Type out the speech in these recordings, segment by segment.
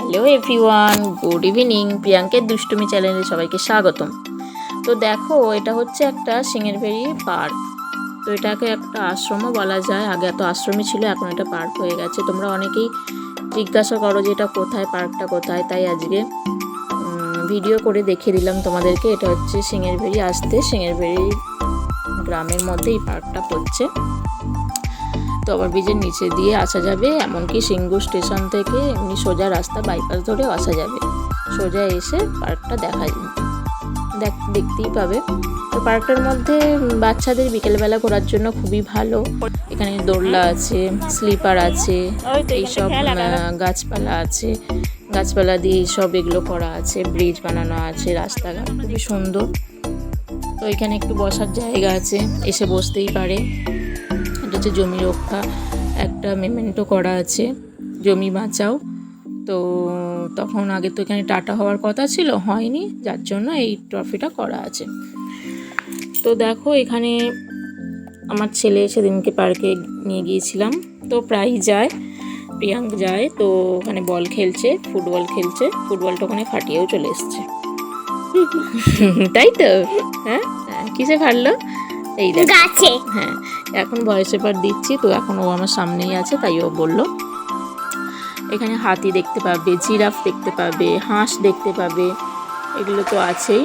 Hello everyone, good evening. প্রিয়াঙ্কের দুষ্টুমি চ্যানেলে সবাইকে স্বাগতম। তো দেখো, এটা হচ্ছে একটা সিঙ্গেরভেরি পার্ক। তো এটাকে একটা আশ্রমও বলা যায়। আগে এত আশ্রমই ছিল, এখন এটা পার্ক হয়ে গেছে। তোমরা অনেকেই জিজ্ঞাসা করো যে এটা কোথায়, পার্কটা কোথায়, তাই আজকে ভিডিও করে দেখিয়ে দিলাম তোমাদেরকে। এটা হচ্ছে সিঙ্গেরভেরি সিঙ্গেরভেরি গ্রামের মধ্যে এই পার্কটা পড়ছে। তো ওভারব্রিজের নিচে দিয়ে আসা যাবে, এমনকি সিঙ্গুর স্টেশন থেকে এমনি সোজা রাস্তা বাইপাস ধরেও আসা যাবে। সোজা এসে পার্কটা দেখতেই পাবে। তো পার্কটার মধ্যে বাচ্চাদের বিকেলবেলা ঘোরার জন্য খুবই ভালো। এখানে দোলনা আছে, স্লিপার আছে, এইসব গাছপালা আছে, গাছপালা দিয়ে এইসব এগুলো করা আছে, ব্রিজ বানানো আছে, রাস্তাঘাট খুবই সুন্দর। তো এখানে একটু বসার জায়গা আছে, এসে বসতেই পারে। এটা হচ্ছে জমি রক্ষা একটা মেমেন্টো করা আছে, জমি বাঁচাও। তো তখন আগে তো এখানে টাটা হওয়ার কথা ছিল, হয়নি, যার জন্য এই ট্রফিটা করা আছে। তো দেখো, এখানে আমার ছেলে সেদিনকে পার্কে নিয়ে গিয়েছিলাম, তো প্রায়ই যায়, প্রিয়াঙ্ক যায়। তো ওখানে বল খেলছে, ফুটবলটা ওখানে ফাটিয়েও চলে এসছে। তাই তো? হ্যাঁ, কিসে ফাটলো? এই গাছে। হ্যাঁ, এখন ভয়েস ওভার দিচ্ছি, তো এখন ও আমার সামনেই আছে, তাই ও বললো। এখানে হাতি দেখতে পাবে, জিরাফ দেখতে পাবে, হাঁস দেখতে পাবে, এগুলো তো আছেই।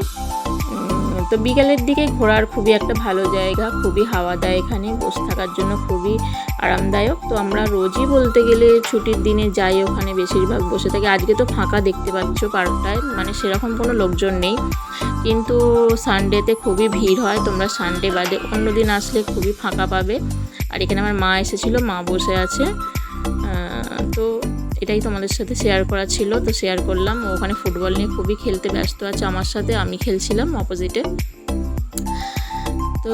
তো বিকালের দিকে ঘোরার খুবই একটা ভালো জায়গা, খুবই হাওয়া দেয়, এখানে বসে থাকার জন্য খুবই আরামদায়ক। তো আমরা রোজই বলতে গেলে ছুটির দিনে যাই, ওখানে বেশিরভাগ বসে থাকি। আজকে তো ফাঁকা দেখতে পাচ্ছ পার্কটায়, মানে সেরকম কোনো লোকজন নেই, কিন্তু সানডেতে খুবই ভিড় হয়। তোমরা সানডে বাদে অন্য দিন আসলে খুবই ফাঁকা পাবে। আর এখানে আমার মা এসেছিলো, মা বসে আছে। তো এটাই তোমাদের সাথে শেয়ার করা ছিল, তো শেয়ার করলাম। ওখানে ফুটবল নিয়ে খুবই খেলতে ব্যস্ত আছে আমার সাথে, আমি খেলছিলাম অপোজিটে। তো